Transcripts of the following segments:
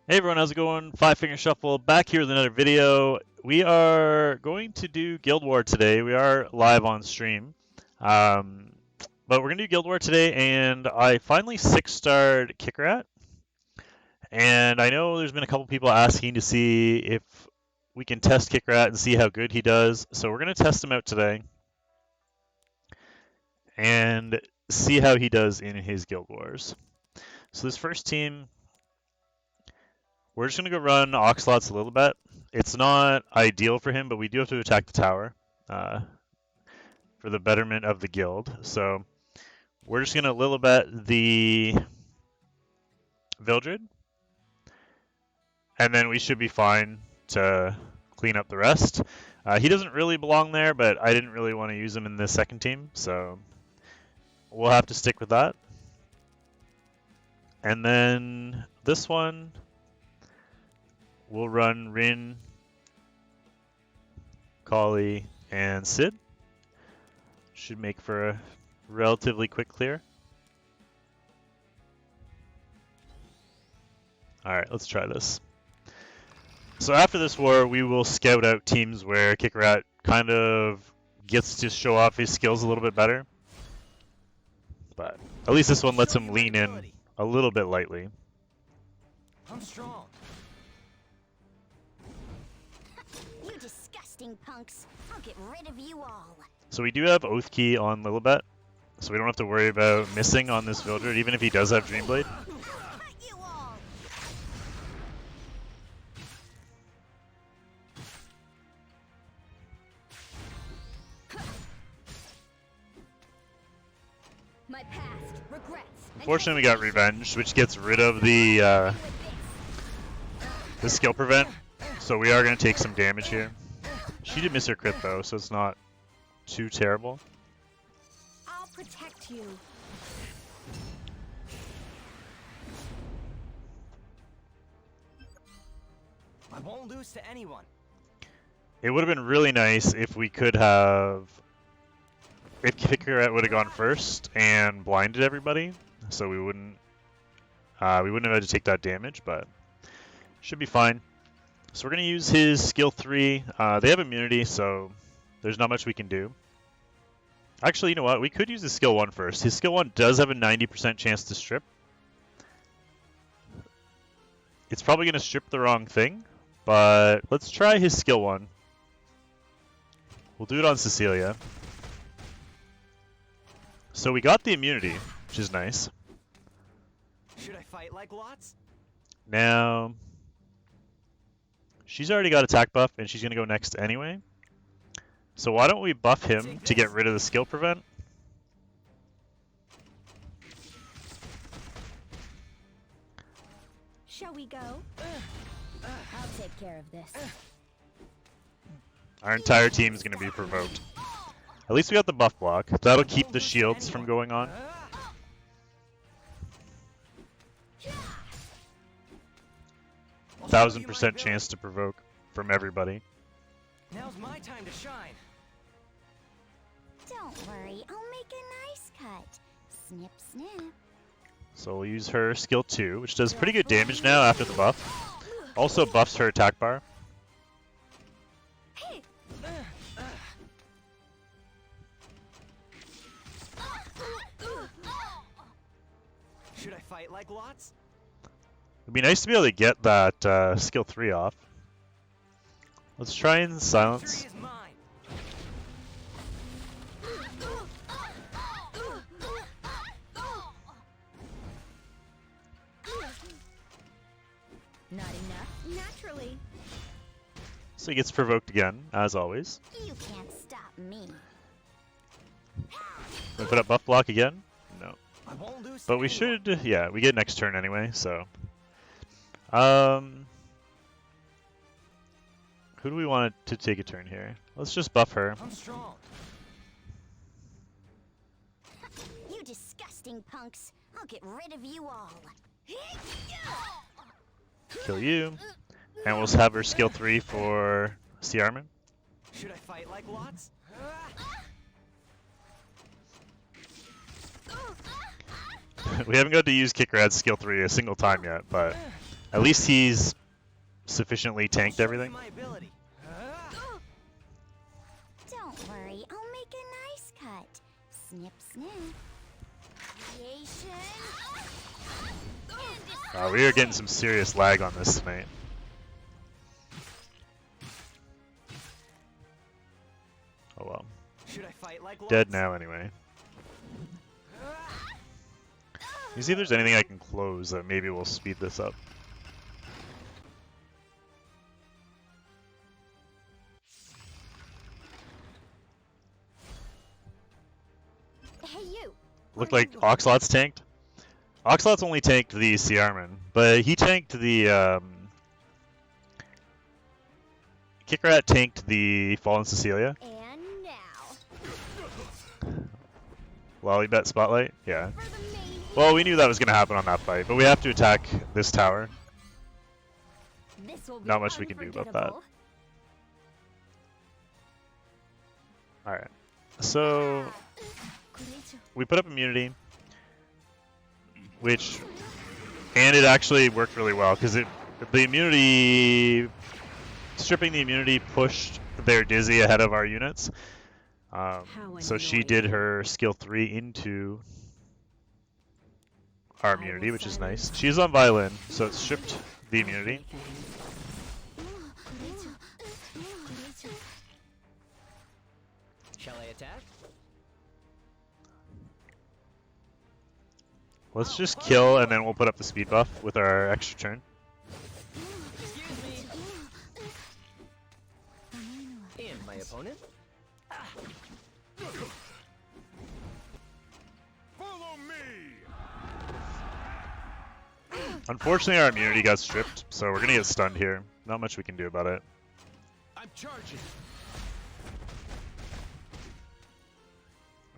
Hey everyone, how's it going? Five Finger Shuffle back here with another video. We are going to do Guild War today. We are live on stream. Um, but we're going to do Guild War today, and I finally 6-starred Kikirat. And I know there's been a couple people asking to see if we can test Kikirat and see how good he does. So we're going to test him out today and see how he does in his Guild Wars. So this first team, we're just going to go run Oxlot's Lilibet. It's not ideal for him, but we do have to attack the tower for the betterment of the guild. So we're just going to Lilibet the Vildred, and then we should be fine to clean up the rest. He doesn't really belong there, but I didn't really want to use him in the second team, so we'll have to stick with that. And then this one, we'll run Rin, Kali, and Sid. Should make for a relatively quick clear. Alright, let's try this. So after this war, we will scout out teams where Kikirat kind of gets to show off his skills a little bit better. But at least this one lets him lean in a little bit lightly. I'm strong. You disgusting punks. I'll get rid of you all. So we do have Oath Key on Lilibet, so we don't have to worry about missing on this Vildred, even if he does have Dreamblade. Cut you all. My past regrets. Unfortunately, we got Revenge, which gets rid of the skill prevent, so we are going to take some damage here. She did miss her crit though, so it's not too terrible. I'll protect you. I won't lose to anyone. It would have been really nice if we could have, if Kikirat would have gone first and blinded everybody, so we wouldn't have had to take that damage, but should be fine. So we're going to use his skill 3. They have immunity, so there's not much we can do. Actually, you know what? We could use his skill 1 first. His skill 1 does have a 90% chance to strip. It's probably going to strip the wrong thing, but let's try his skill 1. We'll do it on Cecilia. So we got the immunity, which is nice. Should I fight like lots? Now, she's already got attack buff, and she's going to go next anyway. So why don't we buff him to get rid of the skill prevent? Shall we go? I'll take care of this. Our entire team is going to be provoked. At least we got the buff block. That'll keep the shields from going on. 1000% chance to provoke from everybody. Now's my time to shine. Don't worry, I'll make a nice cut. Snip, snip. So we'll use her skill 2, which does pretty good damage now after the buff. Also buffs her attack bar. Should I fight like lots? It'd be nice to be able to get that skill 3 off. Let's try and silence. Victory is mine. Not enough, naturally. So he gets provoked again, as always. You can't stop me. We put up buff block again? No. I won't lose to But we anyone. should, yeah, we get next turn anyway, so. Who do we want to take a turn here? Let's just buff her. I'm strong. You disgusting punks. I'll get rid of you all. Kill you. And we'll have her skill 3 for Sea Armor. Should I fight like lots? We haven't got to use Kikirat's skill 3 a single time yet, but At least he's sufficiently tanked Show you everything. my ability. Don't worry, I'll make a nice cut. Snip, snip. Creation. We are getting some serious lag on this tonight. Oh well. Should I fight like Dead lots? now anyway. Let me see if there's anything I can close that maybe will speed this up. Hey, you. Looked like Oxlot's tanked. Oxlot's only tanked the Ciarman, but he tanked the Kikirat tanked the Fallen Cecilia. And now. Lilibet spotlight? Yeah. For the main Well, we knew that was going to happen on that fight, but we have to attack this tower. This will be Not much we can do about that. unforgettable. Alright. So, we put up immunity, and it actually worked really well, because stripping the immunity pushed their Dizzy ahead of our units. So she did her skill 3 into our immunity, which is nice. She's on violin, so it stripped the immunity. Shall I attack? Let's just kill, and then we'll put up the speed buff with our extra turn. Excuse me. And my opponent? Follow me. Unfortunately, our immunity got stripped, so we're gonna get stunned here. Not much we can do about it. I'm charging.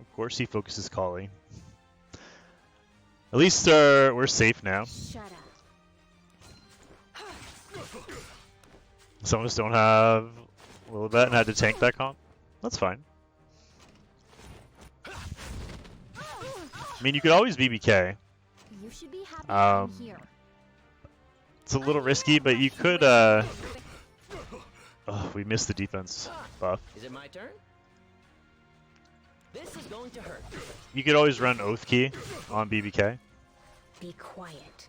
Of course, he focuses Kali. At least we're safe now. Shut up. Some of us don't have Lilibet and had to tank that comp. That's fine. I mean, you could always BBK. You should be happy Um, I'm here. It's a little risky, but you could. Oh, we missed the defense buff. Is it my turn? This is going to hurt. You could always run Oath Key on BBK. Be quiet.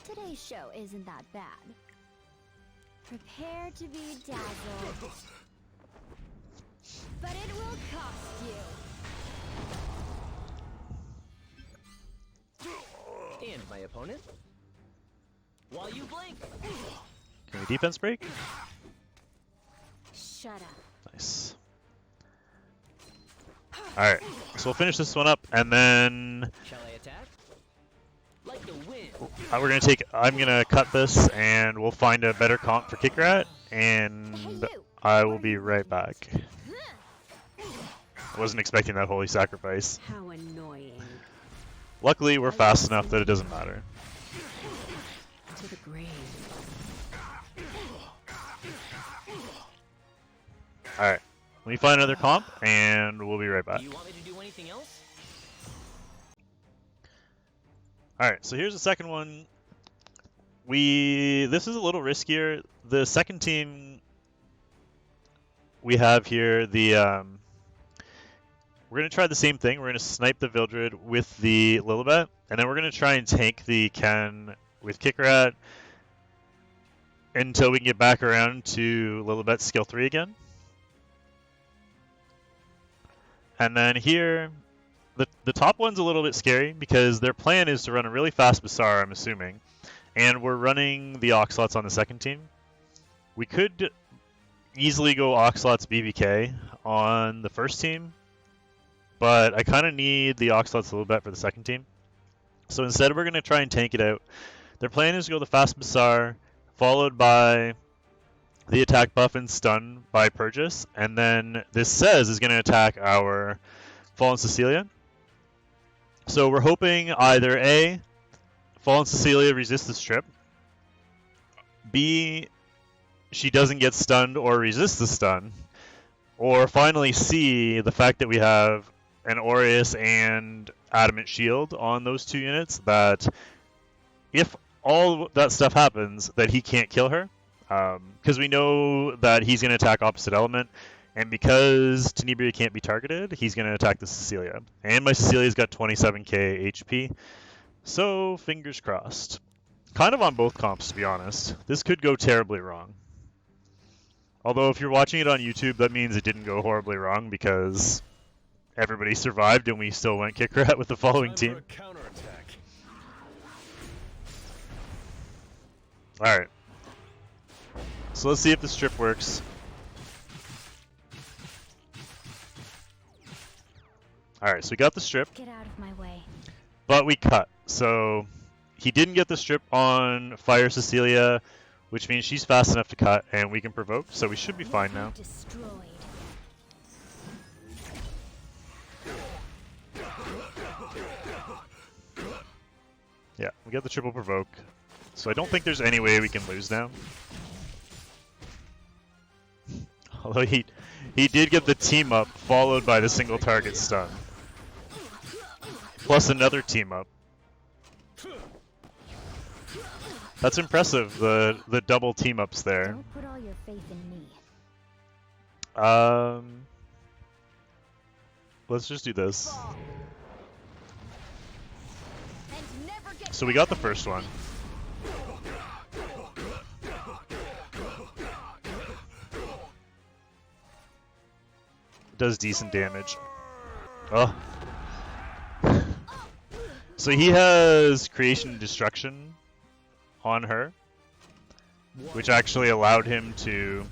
Today's show isn't that bad. Prepare to be dazzled. But it will cost you. And my opponent? While you blink. Can we defense break? Shut up. Nice. Alright, so we'll finish this one up, and then Shall I attack? Like the wind. I'm gonna cut this, and we'll find a better comp for Kikirat, and I will be right back. I wasn't expecting that holy sacrifice. How annoying. Luckily, we're fast enough that it doesn't matter. To the grave. Alright, let me find another comp, and we'll be right back. Do you want me to do anything else? Alright, so here's the second one. This is a little riskier. The second team we have here, we're going to try the same thing. We're going to snipe the Vildred with the Lilibet, and then we're going to try and tank the Ken with Kikirat until we can get back around to Lilibet's skill 3 again. And then here, the top one's a little bit scary because their plan is to run a really fast Bassar, I'm assuming, and we're running the Oxlots on the second team. We could easily go Oxlots BBK on the first team, but I kind of need the Oxlots a little bit for the second team. So instead, we're going to try and tank it out. Their plan is to go the fast Bassar, followed by the attack buff and stun by Purchase, and then this says is going to attack our Fallen Cecilia. So we're hoping either A, Fallen Cecilia resists the strip, B, she doesn't get stunned or resist the stun. Or finally C, the fact that we have an Aureus and Adamant Shield on those 2 units, that if all that stuff happens, that he can't kill her. Because we know that he's going to attack opposite element, and because Tenebria can't be targeted, he's going to attack the Cecilia. And my Cecilia's got 27k HP, so fingers crossed. Kind of on both comps, to be honest. This could go terribly wrong. Although if you're watching it on YouTube, that means it didn't go horribly wrong because everybody survived and we still went Kikirat with the following team. Alright. So let's see if the strip works. Alright, so we got the strip. Get out of my way. But we cut. So he didn't get the strip on Fire Cecilia, which means she's fast enough to cut and we can provoke, so we should be fine now. Destroyed. Yeah, we got the triple provoke. So I don't think there's any way we can lose now. Although he did get the team up, followed by the single target stun. Plus another team up. That's impressive, the double team ups there. Don't put all your faith in me. Let's just do this. And never get So we got the first one. Does decent damage. Oh. So he has Creation and Destruction on her, which actually allowed him to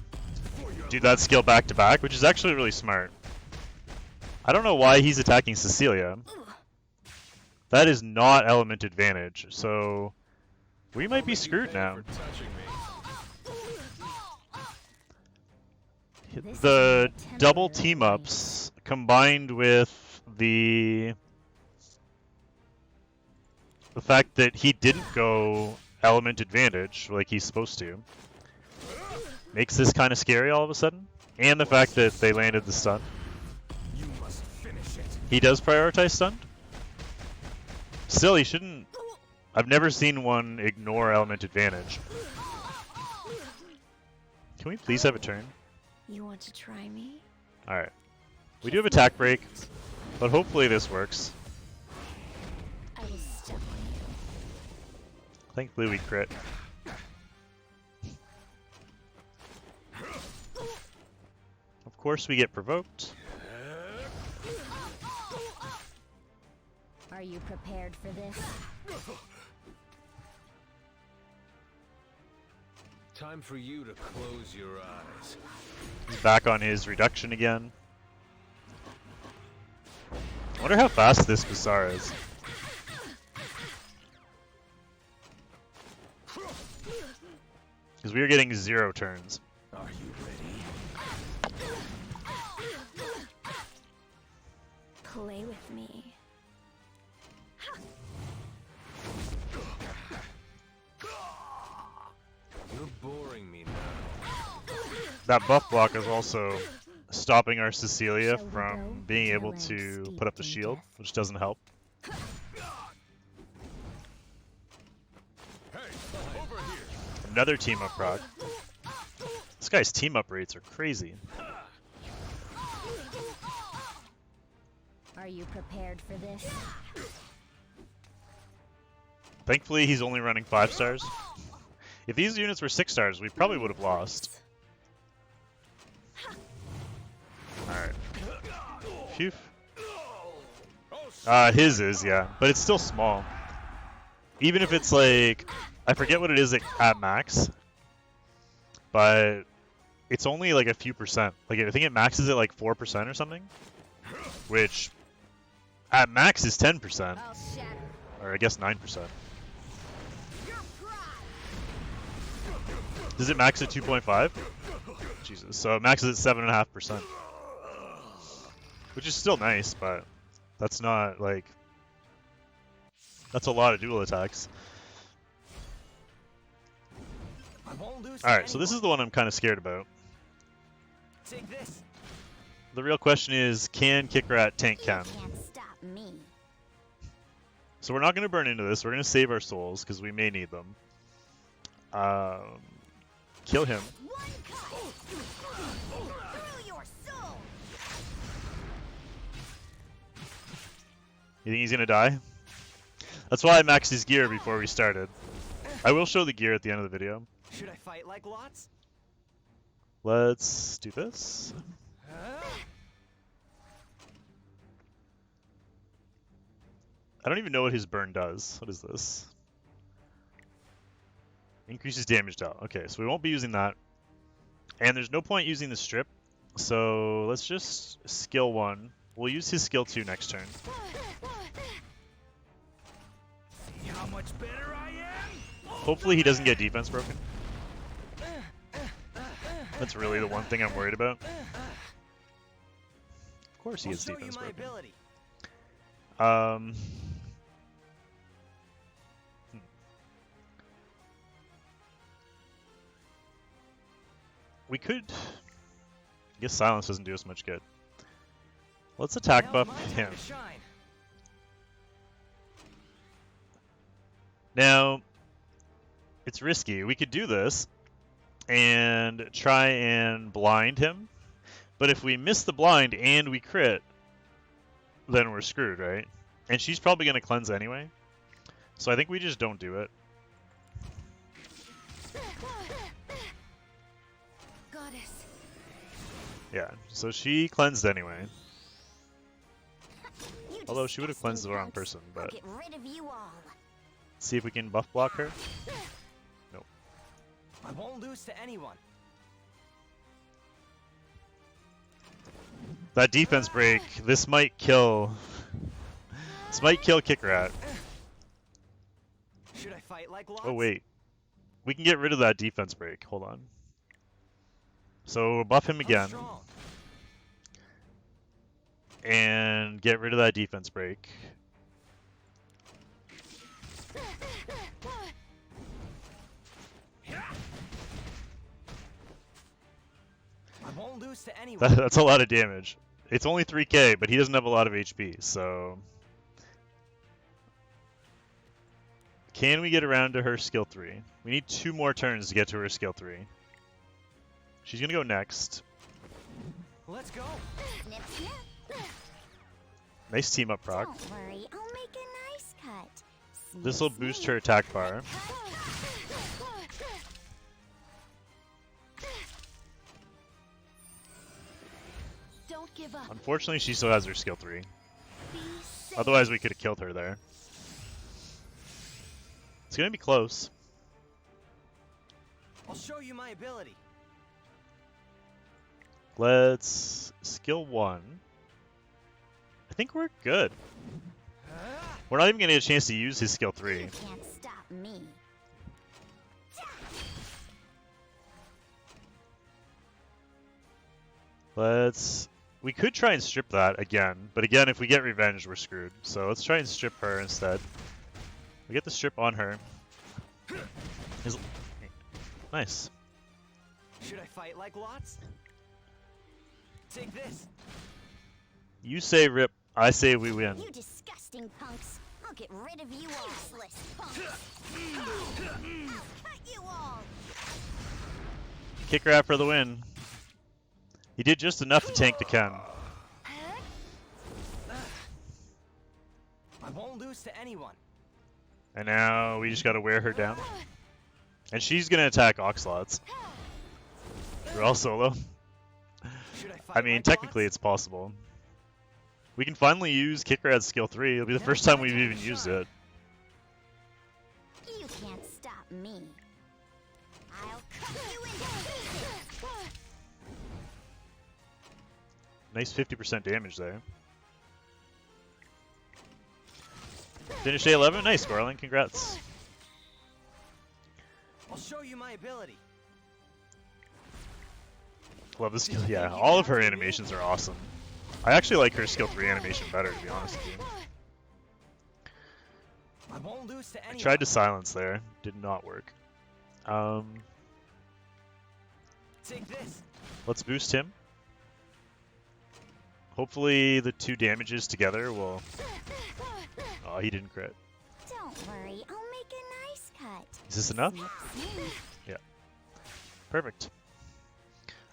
do that skill back to back, which is actually really smart. I don't know why he's attacking Cecilia. That is not element advantage, so we might be screwed now. The double team ups combined with the fact that he didn't go element advantage like he's supposed to makes this kind of scary all of a sudden. And the fact that they landed the stun. He does prioritize stun. Still, he shouldn't. I've never seen one ignore element advantage. Can we please have a turn? You want to try me? Alright. We do have attack break, but hopefully this works. I was stuck on you. Thankfully we crit. Of course we get provoked. Are you prepared for this? Time for you to close your eyes. He's back on his reduction again. I wonder how fast this Bazaar is. Because we are getting 0 turns. Are you ready? Play with me. You're boring me now. That buff block is also stopping our Cecilia Shall we from go being to able lands to steeped put up the in shield, death? which doesn't help. Hey, over here. Another team up proc. This guy's team up rates are crazy. Are you prepared for this? Thankfully, he's only running 5 stars. If these units were 6 stars, we probably would have lost. Alright. Phew. His is, yeah. But it's still small. Even if it's like... I forget what it is at max. But... it's only like a few percent. Like, I think it maxes at like 4% or something. Which... at max is 10%. I'll shatter. Or I guess 9%. Does it max at 2.5? Jesus. So it maxes at 7.5%. Which is still nice, but that's not like... that's a lot of dual attacks. I won't lose. Alright, so this is the one I'm kind of scared about. Take this. The real question is, can Kikirat tank You Ken? can't stop me. So we're not going to burn into this. We're going to save our souls, because we may need them. Kill him. One cut. Through your soul. You think he's going to die? That's why I maxed his gear before we started. I will show the gear at the end of the video. Should I fight like lots? Let's do this. I don't even know what his burn does. What is this? Increases damage dealt. Okay, so we won't be using that. And there's no point using the strip. So let's just skill 1. We'll use his skill 2 next turn. See how much better I am? Hopefully he doesn't get defense broken. That's really the one thing I'm worried about. Of course he I'll gets show you defense my broken. ability. We could... I guess silence doesn't do us much good. Let's attack Now's buff my time him. to shine. Now, it's risky. We could do this and try and blind him. But if we miss the blind and we crit, then we're screwed, right? And she's probably going to cleanse anyway. So I think we just don't do it. Goddess. Yeah, so she cleansed anyway. You Although she would have cleansed the disgusting wrong punks. person, I'll but get rid of you all. see if we can buff block her. Nope. I won't lose to anyone. That defense break, this might kill... This might kill Kikirat. Should I fight like lots? Oh wait. We can get rid of that defense break. Hold on. So we'll buff him I'm again. strong. And get rid of that defense break. I won't lose to anyone. That's a lot of damage. It's only 3k, but he doesn't have a lot of HP, so... Can we get around to her skill 3? We need 2 more turns to get to her skill 3. She's gonna go next. Let's go. Snip, snip. Nice team up proc. Don't worry, I'll make a nice cut. Snip, This will boost snip. her attack bar. Don't give up. Unfortunately, she still has her skill 3. Be safe. Otherwise, we could have killed her there. It's gonna be close. I'll show you my ability. Let's skill 1. I think we're good. We're not even gonna get a chance to use his skill 3. You can't stop me. We could try and strip that again, but again, if we get revenge, we're screwed. So let's try and strip her instead. We get the strip on her. Nice. Should I fight like lots? Take this. You say rip, I say we win. You disgusting punks. I'll get rid of you all. Useless punks. I'll cut you all. Kikirat for the win. He did just enough to tank the Ken. I won't lose to anyone. And now we just gotta wear her down. And she's gonna attack Oxlots. We're all solo. Should I fight I mean, like technically lots? it's possible. We can finally use Kikirat's skill 3. It'll be the first time we've even used it. You can't stop me. I'll cut you into pieces. Nice 50% damage there. Finish day 11. Nice, Garland. Congrats. I'll show you my ability. Love the skill. Yeah, all of her animations are awesome. I actually like her skill 3 animation better, to be honest with you. I won't lose to I anyone. tried to silence there. Did not work. Take this. Let's boost him. Hopefully the 2 damages together will... Oh, he didn't crit. Don't worry, I'll make a nice cut. Is this enough? Snip, snip. Yeah. Perfect.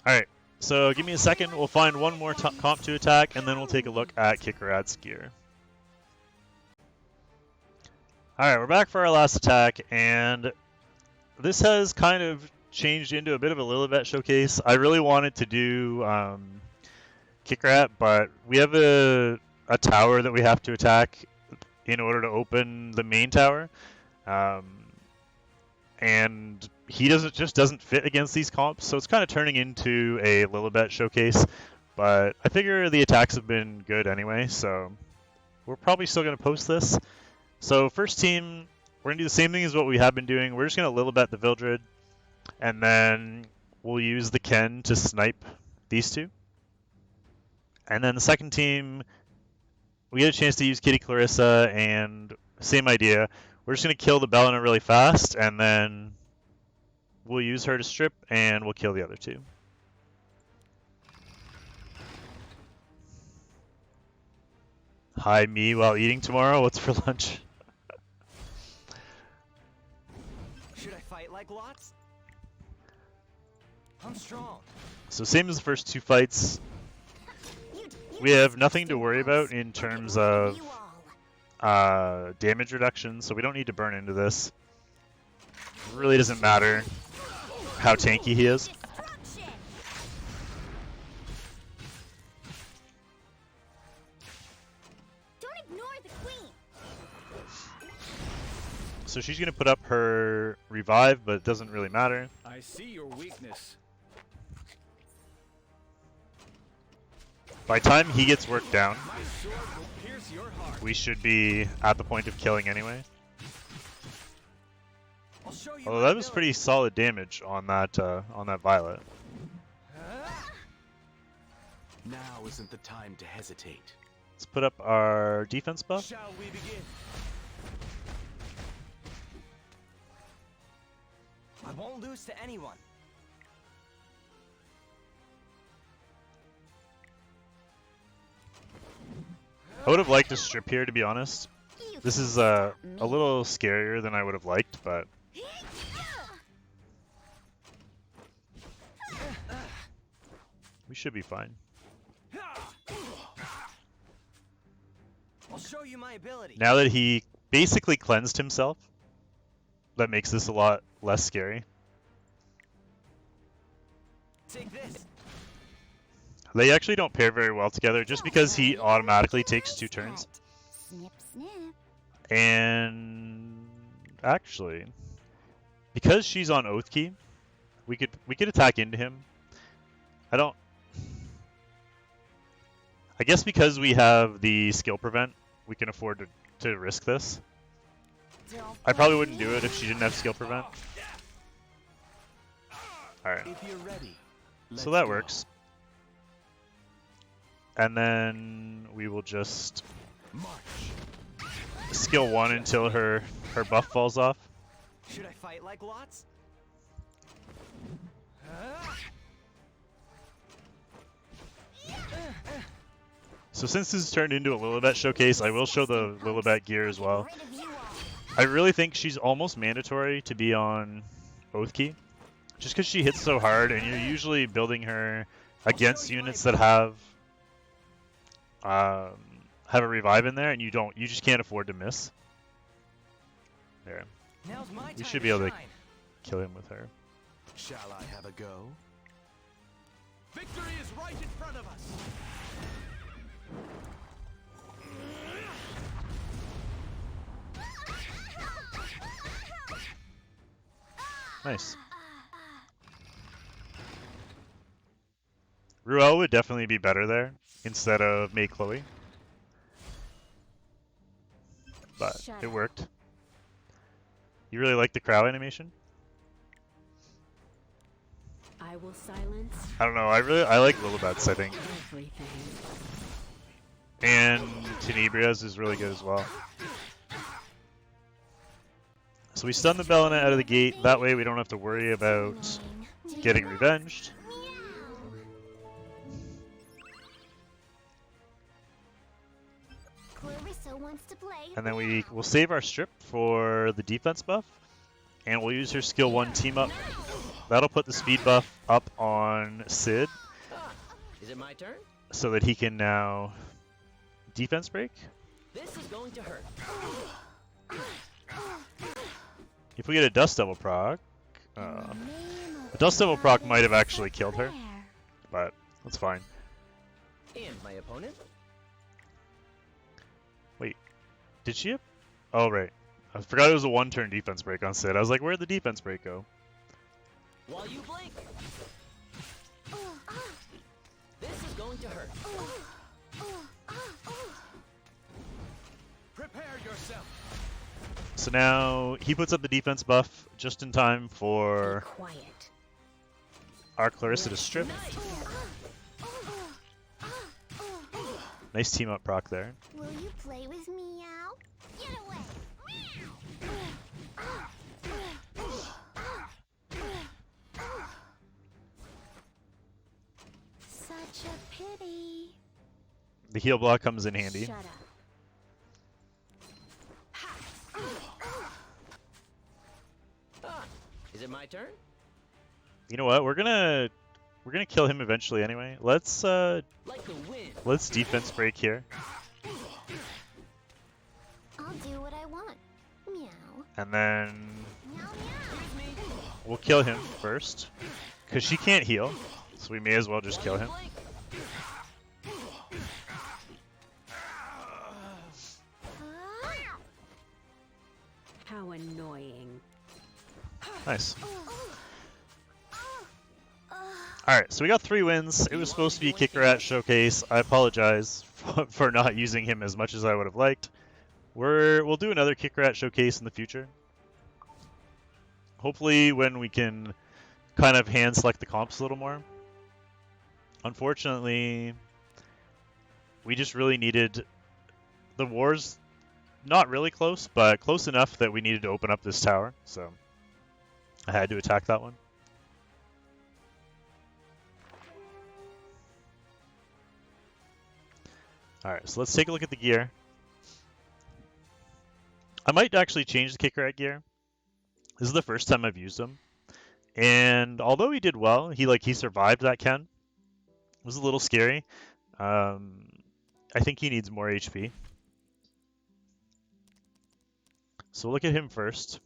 Alright, so give me a second. We'll find one more comp to attack, and then we'll take a look at Kikirat's gear. Alright, we're back for our last attack, and this has kind of changed into a bit of a Lilibet showcase. I really wanted to do Kikirat, but we have a tower that we have to attack in order to open the main tower. And he doesn't fit against these comps, so it's kind of turning into a Lilibet showcase. But I figure the attacks have been good anyway, so we're probably still going to post this. So first team, we're going to do the same thing as what we have been doing. We're just going to Lilibet the Vildred, and then we'll use the Ken to snipe these 2. And then the second team, we get a chance to use Kitty Clarissa, and same idea. We're just going to kill the Bellina really fast, and then we'll use her to strip, and we'll kill the other 2. Hi, me while eating tomorrow. What's for lunch? Should I fight like lots? I'm strong. So same as the first 2 fights. We have nothing to worry about in terms of damage reduction, so we don't need to burn into this. It really doesn't matter how tanky he is. Don't ignore the queen. So she's going to put up her revive, but it doesn't really matter. I see your weakness. By the time he gets worked down, My sword will pierce your heart. we should be at the point of killing anyway. I'll show you. Although my that was ability. pretty solid damage on that Violet. Now isn't the time to hesitate. Let's put up our defense buff. Shall we begin? I won't lose to anyone. I would have liked a strip here, to be honest. You This can is stop a me. little scarier than I would have liked, but we should be fine. I'll show you my ability. Now that he basically cleansed himself, that makes this a lot less scary. Take this. They actually don't pair very well together, just because he Don't worry, automatically I'll make a takes nice 2 turns. cut. Snip, snip. And actually, because she's on Oath Key, we could attack into him. I guess because we have the skill prevent, we can afford to risk this. Don't I probably blame wouldn't do me. it if she didn't have skill prevent. Alright, If you're ready, so that works. And then we will just March. skill 1 until her buff falls off. Should I fight like lots? So since this has turned into a Lilibet showcase, I will show the Lilibet gear as well. Rid of you all. I really think she's almost mandatory to be on Oath Key, just because she hits so hard, and you're usually building her against units that have a revive in there, and you just can't afford to miss. There, Now's my time we should be able to shine. kill him with her. Shall I have a go? Victory is right in front of us. Nice. Ruel would definitely be better there instead of May Chloe, but Shut it up. worked. You really like the crow animation? I will silence I don't know. I like Lilibet's, I think. everything. And Tenebria's is really good as well. So we stun the Bellina out of the gate. That way we don't have to worry about Name. getting revenged. Me also wants to play. And then we'll save our strip for the defense buff, and we'll use her skill 1 team up. That'll put the speed buff up on Sid, Is it my turn? so that he can now defense break. This is going to hurt. If we get a Dust Devil proc, In the name of the Dust Devil proc might have Goddess actually of killed her, Fire. but that's fine. And my opponent? Did she have... Oh, right. I forgot it was a 1-turn defense break on Sid. I was like, where'd the defense break go? While you blink. This is going to hurt. Prepare yourself. So now he puts up the defense buff just in time for Quiet. our Clarissa to strip. Nice team up proc there. Will you play with Meow? Get away! Such a pity. The heal block comes in handy. Shut up. Is it my turn? You know what? We're gonna kill him eventually anyway. Let's Like the wind. defense break here, I'll do what I want. Meow. and then Meow meow. we'll kill him first, cause she can't heal, so we may as well just kill him. Blink. How annoying. Nice. Alright, so we got 3 wins. It was supposed to be a Kikirat showcase. I apologize for not using him as much as I would have liked. We'll do another Kikirat showcase in the future. Hopefully when we can kind of hand select the comps a little more. Unfortunately, we just really needed... The war's not really close, but close enough that we needed to open up this tower, so I had to attack that one. Alright, so let's take a look at the gear. I might actually change the Kikirat gear. This is the first time I've used him. And although he did well, he survived that Ken. It was a little scary. I think he needs more HP. So we'll look at him first.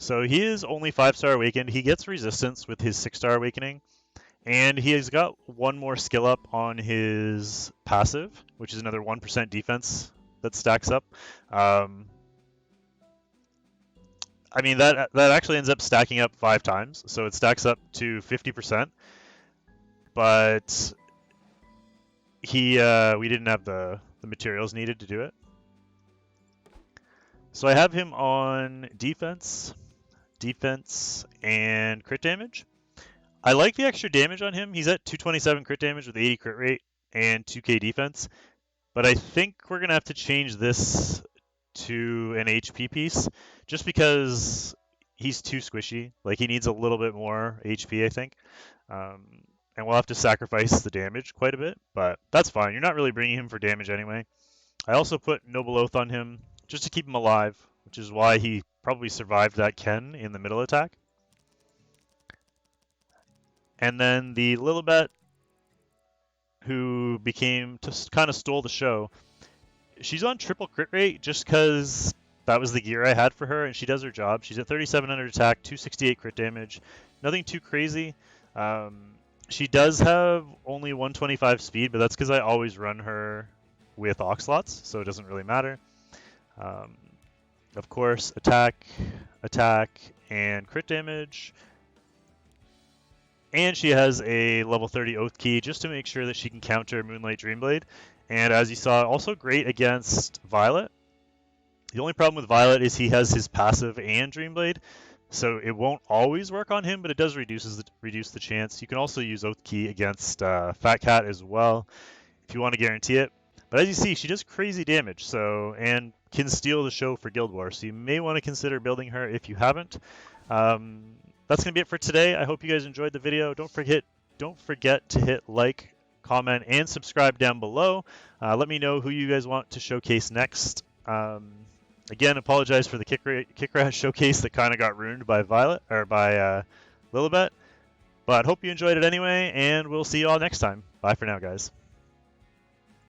So he is only 5-star awakened. He gets resistance with his 6-star awakening. And he has got one more skill up on his passive, which is another 1% defense that stacks up. I mean, that actually ends up stacking up 5 times. So it stacks up to 50%. But we didn't have the materials needed to do it. So I have him on defense, and crit damage. I like the extra damage on him. He's at 227 crit damage with 80 crit rate and 2k defense. But I think we're going to have to change this to an HP piece just because he's too squishy. Like, he needs a little bit more HP, I think. And we'll have to sacrifice the damage quite a bit, but that's fine. You're not really bringing him for damage anyway. I also put Noble Oath on him just to keep him alive, which is why he probably survived that Ken in the middle attack. And then the Lilibet, who kind of stole the show. She's on triple crit rate just because that was the gear I had for her, and she does her job. She's at 3700 attack, 268 crit damage. Nothing too crazy. She does have only 125 speed, but that's because I always run her with Oxlots, so it doesn't really matter. Of course, attack, and crit damage. And she has a level 30 Oath Key just to make sure that she can counter Moonlight Dreamblade. And as you saw, also great against Violet. The only problem with Violet is he has his passive and Dreamblade, so it won't always work on him, but it does reduce the chance. You can also use Oath Key against Fat Cat as well, if you want to guarantee it. But as you see, she does crazy damage, and can steal the show for Guild Wars, so you may want to consider building her if you haven't. that's going to be it for today. I hope you guys enjoyed the video. Don't forget to hit like, comment, and subscribe down below. Let me know who you guys want to showcase next. Again, apologize for the Kikirat showcase that kind of got ruined by Lilibet. But hope you enjoyed it anyway, and we'll see you all next time. Bye for now, guys.